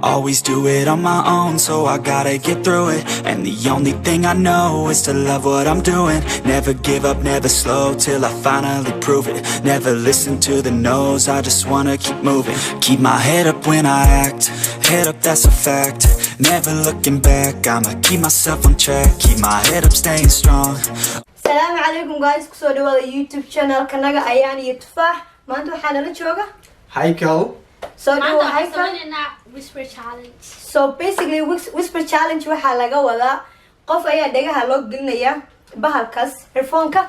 Always do it on my own, so I gotta get through it. And the only thing I know is to love what I'm doing. Never give up, never slow, till I finally prove it. Never listen to the no's, I just wanna keep moving. Keep my head up when I act, head up, that's a fact. Never looking back, I'ma keep myself on track. Keep my head up, staying strong. Assalamu alaikum guys, kusoo dhawaada YouTube channel kanaga ayaan iyo tufaax. Maanta waxaa nala jooga Haikal. soo dhawo Haikal. Whisper challenge. So basically whisper challenge waxaa laga wadaa qof ayaa dhagaha loo gelinaya bahalkaas earphone-ka,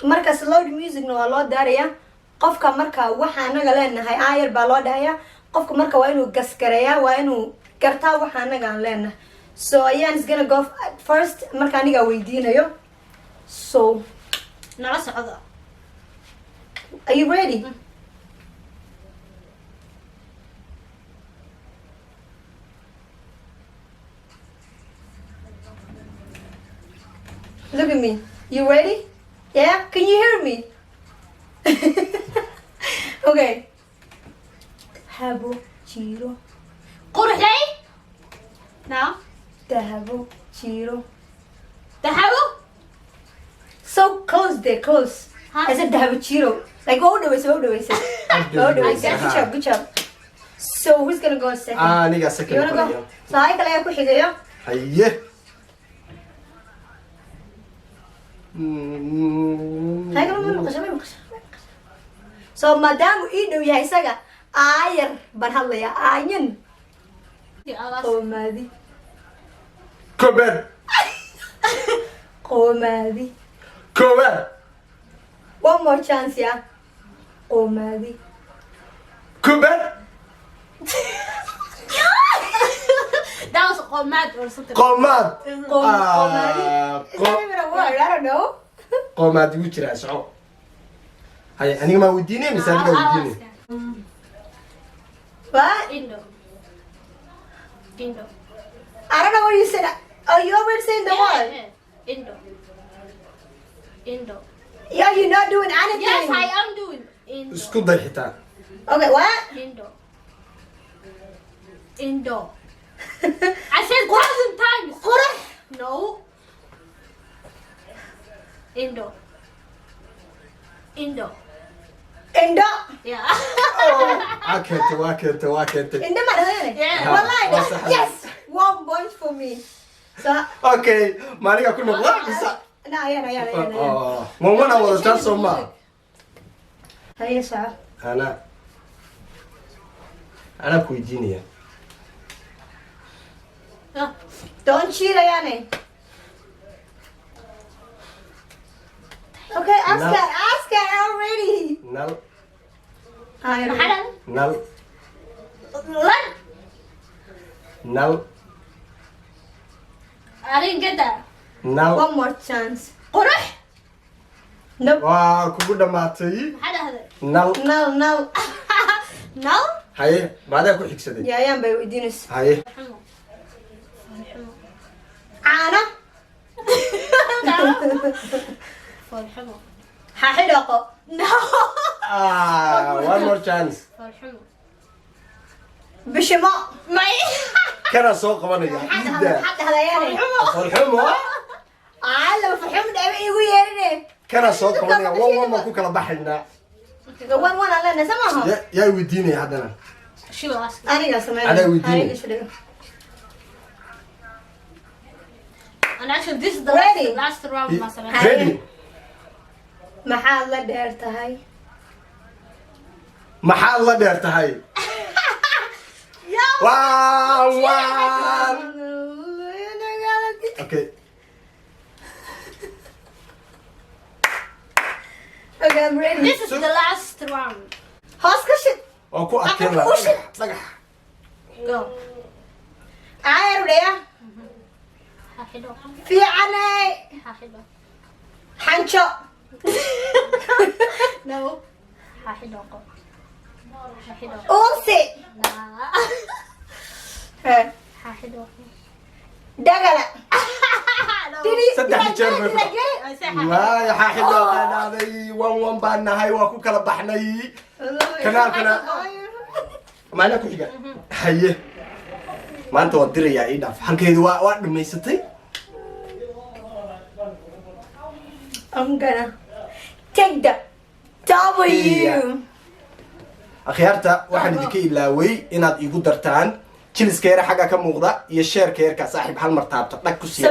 markaas loud music-na waa loo daaraya. Qofka marka waxa anaga leenahay aayar baa loo dhahayaa. Qofka marka waa inuu gaskareeyaa, waa inuu gartaa waxa anaga aan leenahay. So ayaan is gonna go first marka aniga weydiinayo. So Nala socda. are you ready? Look at me. You ready? Yeah? Can you hear me? Okay. Habo Chiro. Qurxay? Now. Dahabo Chiro. Dahabo? So close there, close. Huh? I said Dahabo Chiro. Like, oh, do it. Good job. So who's gonna go second? Aniga You second wanna go? qoriyo. So I can like xigayo. Haye. Hay kala ma maqashay. So madam ii dhow yahay isaga aayar ban hadlaya aayan qoomadi Kober. qoomadi Kober. one more chance ya qoomadi Kober. That was Qomad or something. Qomad. qoomadi is that even a word? I don't know. Qomad wuu jiraa soco. Haye aniga ma weydiinay mise adiga weydiinay? What? Indo. I don't know what you said. Oh, you already saying the word? Yeah. Indo. Yeah, you're not doing anything. Yes, I am doing Indo. Isku day xitaa. Okay, what? Indo. I said 1,000 times. Qurux. No. Indo. Indo. Yeah. Waa keentay. Indo ma dhahayn? Yeah. Wallahi. Waa sax. Yes. 1 point for me. So, Okay, maaliga ku noqdo bisa. no, yeah. Mama wada taa Soomaa. Haye sax. Ana ku weydiinaya. Don't cheat, Ayane. Okay, ask No. her already. Nal. Maxaa Nal. Lan. Nal. I didn't get that. Nal. One more chance. Qurux. Nope. Waa kugu dhamaatay. Maxaa dhahday? Nal. No. No. Haye, maadaa ku xigsaday. Yeah, ayaan bay weydiinaysa. Haye. Caano. Folxumo. Ha xidhaqo. No. One more chance. Folxumo. Bishimo. May. Kana soo qabanaya. Maxaa Ida. dhahday Ayane? Farxumo. Lama faxum dhabe igu yeerine. Kana soo qabanaya. Waa ku kala baxaynaa. One aan leenahay samaha. Yaa weydiinaya haddana. She will ask. Aniga sameeyay. Adaa weydiinay. And actually, this is the Ready? last round. Masalan. Ready? Maxaad la dheer tahay? Maxaad la dheer tahay? One. Okay. Okay, I'm ready. This is the last round. Hoos ka shid. Oo ku adkeen la. Dhagax. Go. Ayar dhaya. Haxido. Fiicanay. Haxido. Xancho. No. Haxido. Haxido. Uusi. Nah. Haxido. Dagala. Saddex jeer bay Did I fadhi. get it? I say Waa xaaxido qadaaday wan baan nahay waa ku kala baxnay. Kanaalkana. Maana ku xiga. Haye. maanta waan dirayaa ii dhaaf halkeedu waa dhameysatay I'm gonna take the W. akhyaarta waxaan idinka ilaaway inaad igu dartaan jiliska xagga ka muuqda iyo share-ka saaxiib hal mar taabto dhag ku sii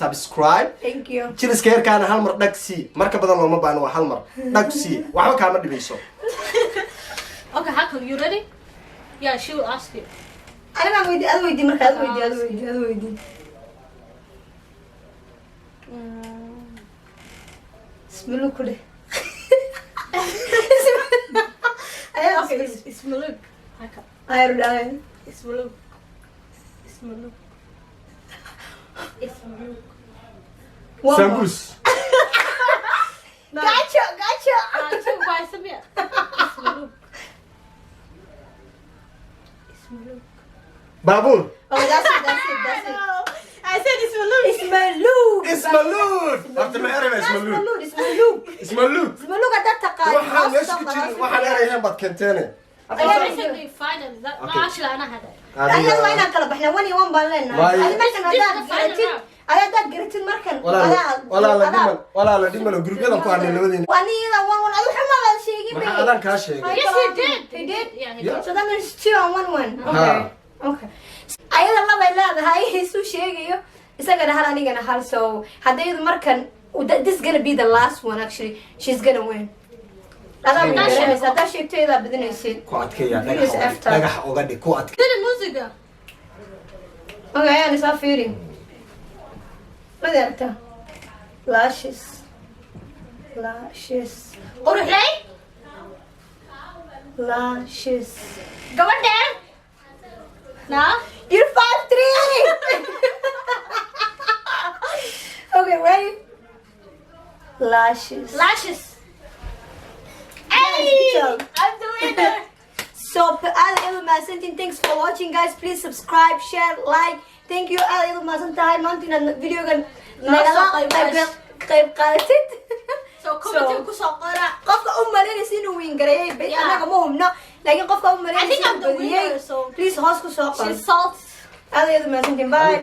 subscribe Thank you. jiliska hal mar dhag sii marka badan looma baahno waa hal mar dhag sii waxba kaama dhibayso Okay, Haku, you ready? Yeah, she will ask you. أنا ما ودي أودي مركز أودي اسمه كله Okay, it's Maluk. Haku. أيرلان It's Maluk. It's Maluk. It's Maluk. Sambus Gotcha. Two by Samir. It's Maluk. It's Maluk. Babur Oh, that's it. I said it's Maluk. Ismalud Horta ma erayna Ismalud هذا تقال. waxaan meesha ku jirin waxaan erayahan baad keenteene I said we finally. That actually أنا هذا. أنا وين أكلب إحنا وني وان بالنا. أنا مثلا هذا قريتين مركن. ولا لا dhiman oo gurigada ku hadlay labadeen وأني إذا وان أنا وحنا ما شيء maxaa adan ka sheegay Yes, he did. He did. Yeah, he did. So that means 2 and 1. Okay. أيضا الله بيلاده هاي سو شيء isagana hal anigana hal so hadaydu markan this is gonna be the last one actually she's gonna win هذا sheegtayda badinaysid ku adkeeya dhagax uga dhig ku adkeeya Did musiga. okay أنا سافيري ما درت lashes قروح لي. Go in there. No. you're 5'3". Okay, ready? Lashes. Hey, Good job. I'm the winner. So, Al Ilmasantin, thanks for watching, guys. Please subscribe, share, like. Thank you, Al Ilmasantin. Maantina video gan nagala qayb qaadatid. So comment ku soo qora. Qofka u maleynaysa inuu win gareeyay bay anaga ma hubno laakiin qofka u I think I'm maleynaysa the winner, so please hoos ku soo qor she's salt. Al Ilmasantin, bye.